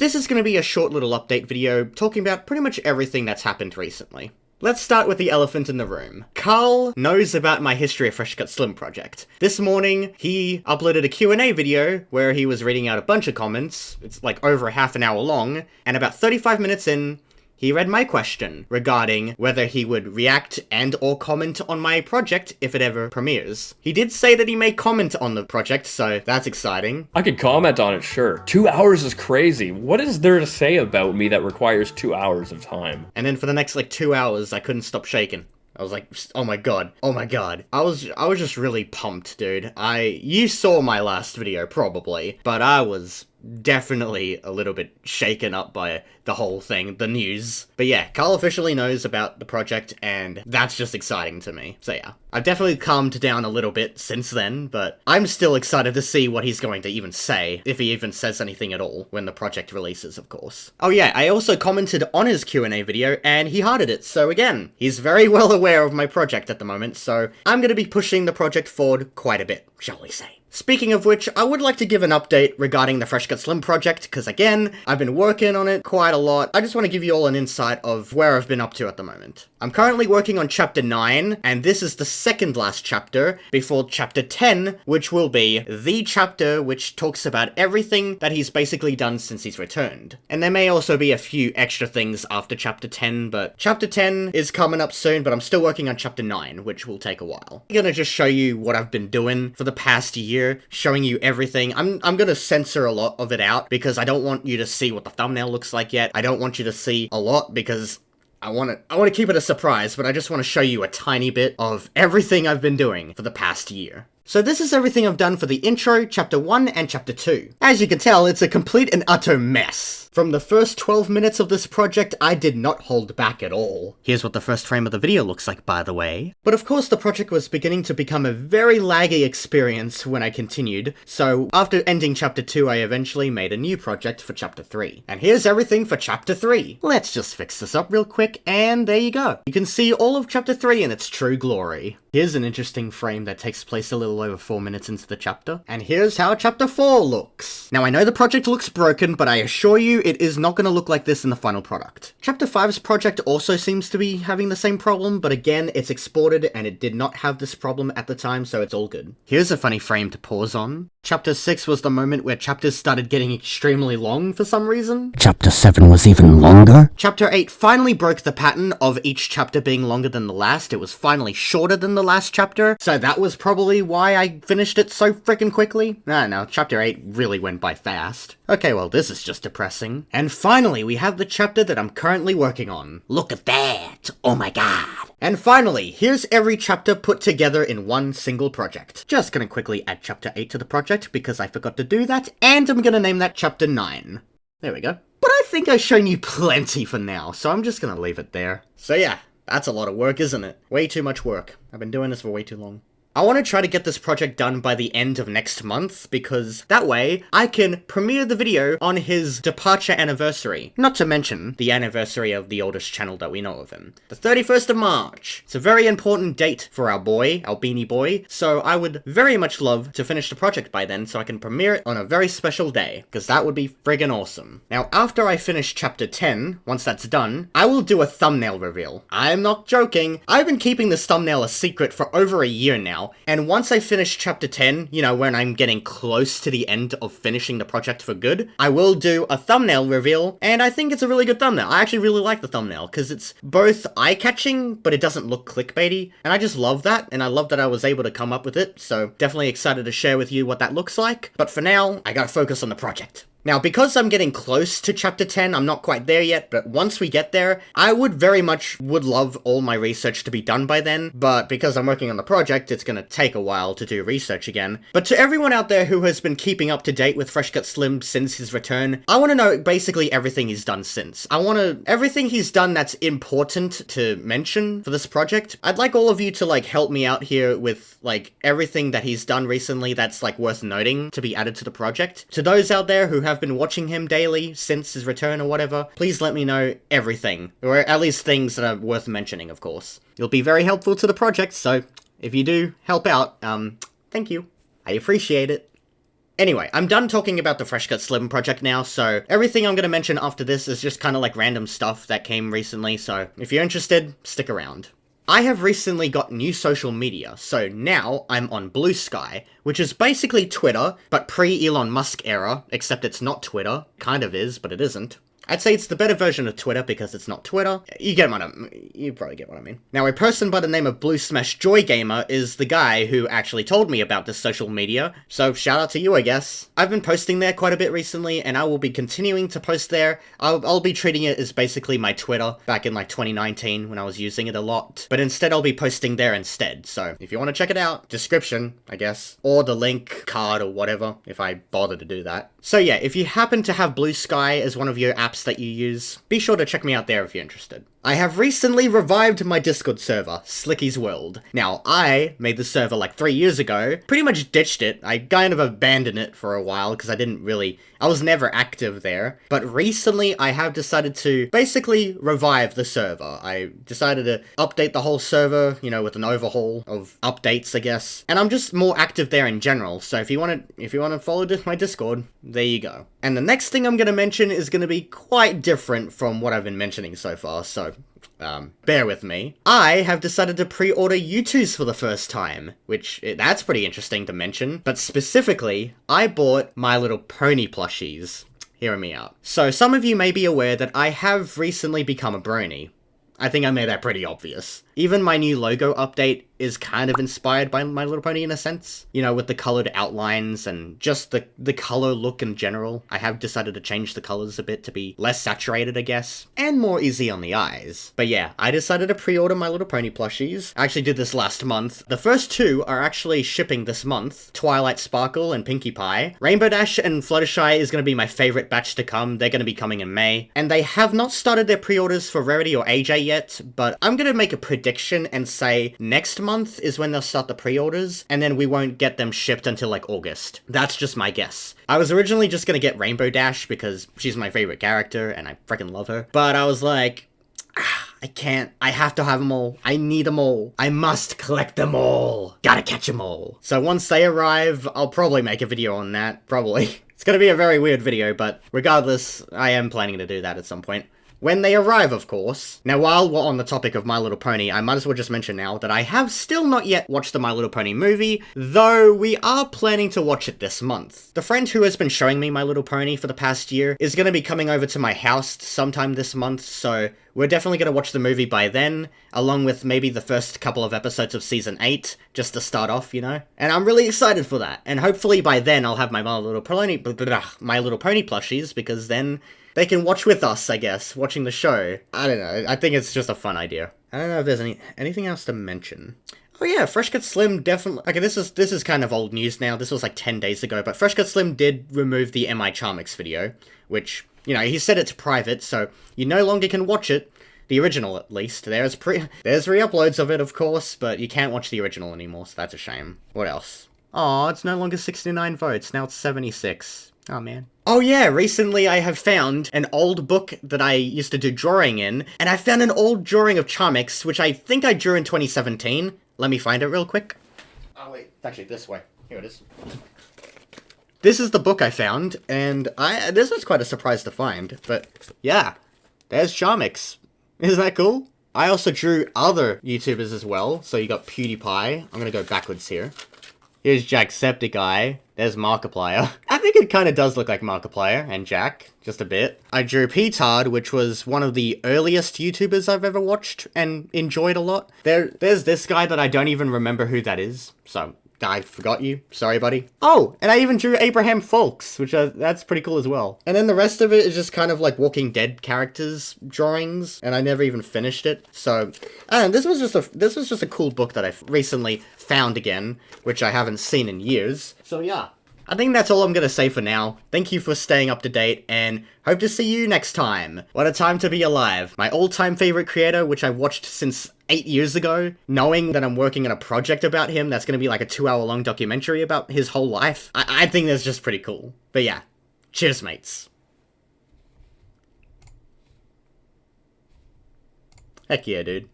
this is going to be a short little update video talking about pretty much everything that's happened recently. Let's start with the elephant in the room. Carl knows about my History of Fresh Cut Slim project. This morning, he uploaded a Q&A video where he was reading out a bunch of comments. It's like over a half an hour long, and about 35 minutes in, he read my question regarding whether he would react and or comment on my project if it ever premieres. He did say that he may comment on the project, so that's exciting. I could comment on it, sure. 2 hours is crazy. What is there to say about me that requires 2 hours of time? And then for the next 2 hours, I couldn't stop shaking. I was like, oh my god, oh my god. I was just really pumped, dude. You saw my last video, probably, but I was definitely a little bit shaken up by the whole thing, the news. But yeah, Carl officially knows about the project, and that's just exciting to me. So yeah, I've definitely calmed down a little bit since then, but I'm still excited to see what he's going to even say, if he even says anything at all, when the project releases, of course. Oh yeah, I also commented on his Q&A video, and he hearted it, so again, he's very well aware of my project at the moment, so I'm gonna be pushing the project forward quite a bit, shall we say. Speaking of which, I would like to give an update regarding the Fresh Cut Slim project, because again, I've been working on it quite a lot. I just want to give you all an insight of where I've been up to at the moment. I'm currently working on Chapter 9, and this is the second last chapter, before Chapter 10, which will be the chapter which talks about everything that he's basically done since he's returned. And there may also be a few extra things after Chapter 10, but Chapter 10 is coming up soon, but I'm still working on Chapter 9, which will take a while. I'm gonna just show you what I've been doing for the past year, showing you everything. I'm gonna censor a lot of it out because I don't want you to see what the thumbnail looks like yet. I don't want you to see a lot because I want to keep it a surprise, but I just want to show you a tiny bit of everything I've been doing for the past year. So this is everything I've done for the intro, Chapter 1, and Chapter 2. As you can tell, it's a complete and utter mess. From the first 12 minutes of this project, I did not hold back at all. Here's what the first frame of the video looks like, by the way. But of course, the project was beginning to become a very laggy experience when I continued, so after ending Chapter 2, I eventually made a new project for Chapter 3. And here's everything for Chapter 3. Let's just fix this up real quick, and there you go. You can see all of Chapter 3 in its true glory. Here's an interesting frame that takes place a little over 4 minutes into the chapter. And here's how Chapter 4 looks. Now I know the project looks broken, but I assure you it is not going to look like this in the final product. Chapter 5's project also seems to be having the same problem, but again, it's exported and it did not have this problem at the time, so it's all good. Here's a funny frame to pause on. Chapter 6 was the moment where chapters started getting extremely long for some reason. Chapter 7 was even longer. Chapter 8 finally broke the pattern of each chapter being longer than the last. It was finally shorter than the last chapter, so that was probably why I finished it so freaking quickly. No, Chapter 8 really went by fast. Okay, well, this is just depressing. And finally, we have the chapter that I'm currently working on. Look at that! Oh my god! And finally, here's every chapter put together in one single project. Just gonna quickly add Chapter 8 to the project because I forgot to do that, and I'm gonna name that Chapter 9. There we go. But I think I've shown you plenty for now, so I'm just gonna leave it there. So yeah, that's a lot of work, isn't it? Way too much work. I've been doing this for way too long. I want to try to get this project done by the end of next month, because that way I can premiere the video on his departure anniversary. Not to mention the anniversary of the oldest channel that we know of him. The 31st of March. It's a very important date for our boy, our beanie boy, so I would very much love to finish the project by then so I can premiere it on a very special day, because that would be friggin' awesome. Now, after I finish Chapter 10, once that's done, I will do a thumbnail reveal. I'm not joking. I've been keeping this thumbnail a secret for over a year now. And once I finish Chapter 10, you know, when I'm getting close to the end of finishing the project for good, I will do a thumbnail reveal, and I think it's a really good thumbnail. I actually really like the thumbnail, because it's both eye-catching, but it doesn't look clickbaity, and I just love that, and I love that I was able to come up with it, so definitely excited to share with you what that looks like. But for now, I gotta focus on the project. Now, because I'm getting close to Chapter 10, I'm not quite there yet, but once we get there, I would love all my research to be done by then, but because I'm working on the project, it's gonna take a while to do research again. But to everyone out there who has been keeping up to date with Fresh Cut Slim since his return, I want to know basically everything he's done since. Everything he's done that's important to mention for this project. I'd like all of you to, help me out here with, everything that he's done recently that's, worth noting to be added to the project. To those out there who have been watching him daily since his return or whatever, please let me know everything, or at least things that are worth mentioning, of course. You'll be very helpful to the project, so if you do help out, thank you. I appreciate it. Anyway, I'm done talking about the Fresh Cut Slim project now, so everything I'm gonna mention after this is just kind of like random stuff that came recently, so if you're interested, stick around. I have recently got new social media, so now I'm on Blue Sky, which is basically Twitter, but pre-Elon Musk era, except it's not Twitter. Kind of is, but it isn't. I'd say it's the better version of Twitter because it's not Twitter. You probably get what I mean. Now, a person by the name of Blue Smash Joy Gamer is the guy who actually told me about this social media, so shout out to you, I guess. I've been posting there quite a bit recently, and I will be continuing to post there. I'll be treating it as basically my Twitter back in like 2019 when I was using it a lot, but instead I'll be posting there instead, so if you want to check it out, description, I guess, or the link, card, or whatever, if I bother to do that. So yeah, if you happen to have Blue Sky as one of your apps that you use, be sure to check me out there if you're interested. I have recently revived my Discord server, Slicky's World. Now, I made the server like 3 years ago, pretty much ditched it. I kind of abandoned it for a while because I was never active there. But recently, I have decided to basically revive the server. I decided to update the whole server, you know, with an overhaul of updates, I guess. And I'm just more active there in general, so if you want to follow my Discord, there you go. And the next thing I'm going to mention is going to be quite different from what I've been mentioning so far, so bear with me. I have decided to pre-order U2s for the first time, that's pretty interesting to mention, but specifically, I bought My Little Pony plushies. Hear me out. So some of you may be aware that I have recently become a brony. I think I made that pretty obvious. Even my new logo update is kind of inspired by My Little Pony in a sense. You know, with the colored outlines and just the color look in general. I have decided to change the colors a bit to be less saturated, I guess, and more easy on the eyes. But yeah, I decided to pre-order My Little Pony plushies. I actually did this last month. The first two are actually shipping this month. Twilight Sparkle and Pinkie Pie. Rainbow Dash and Fluttershy is going to be my favorite batch to come. They're going to be coming in May. And they have not started their pre-orders for Rarity or AJ yet, but I'm going to make a prediction and say next month is when they'll start the pre-orders, and then we won't get them shipped until like August. That's just my guess. I was originally just gonna get Rainbow Dash because she's my favorite character and I freaking love her, but I was like, I can't. I have to have them all. I need them all. I must collect them all. Gotta catch them all. So once they arrive, I'll probably make a video on that. Probably. It's gonna be a very weird video, but regardless, I am planning to do that at some point. When they arrive, of course. Now, while we're on the topic of My Little Pony, I might as well just mention now that I have still not yet watched the My Little Pony movie, though we are planning to watch it this month. The friend who has been showing me My Little Pony for the past year is going to be coming over to my house sometime this month, so we're definitely going to watch the movie by then, along with maybe the first couple of episodes of Season 8, just to start off, you know? And I'm really excited for that, and hopefully by then I'll have My Little Pony plushies, because then they can watch with us, I guess, watching the show. I don't know, I think it's just a fun idea. I don't know if there's anything else to mention. Oh yeah, Fresh Cut Slim definitely... Okay, this is kind of old news now, this was like 10 days ago, but Fresh Cut Slim did remove the MI Charmix video, which, you know, he said it's private, so you no longer can watch it. The original, at least. There's re-uploads of it, of course, but you can't watch the original anymore, so that's a shame. What else? Aw, it's no longer 69 votes, now it's 76. Oh man. Oh yeah, recently I have found an old book that I used to do drawing in, and I found an old drawing of Charmix, which I think I drew in 2017. Let me find it real quick. Oh wait, it's actually this way. Here it is. This is the book I found, and this was quite a surprise to find, but yeah, there's Charmix. Isn't that cool? I also drew other YouTubers as well, so you got PewDiePie. I'm gonna go backwards here. Here's Jacksepticeye. There's Markiplier. I think it kind of does look like Markiplier and Jack, just a bit. I drew Petard, which was one of the earliest YouTubers I've ever watched and enjoyed a lot. There's this guy that I don't even remember who that is, so I forgot you. Sorry, buddy. Oh, and I even drew Abraham Folks, which that's pretty cool as well. And then the rest of it is just kind of like Walking Dead characters drawings, and I never even finished it. So, I don't know, this was just a cool book that I recently found again, which I haven't seen in years. So yeah, I think that's all I'm gonna say for now. Thank you for staying up to date, and hope to see you next time. What a time to be alive. My all-time favorite creator, which I've watched since 8 years ago, knowing that I'm working on a project about him that's gonna be like a 2-hour-long documentary about his whole life. I think that's just pretty cool. But yeah, cheers, mates. Heck yeah, dude.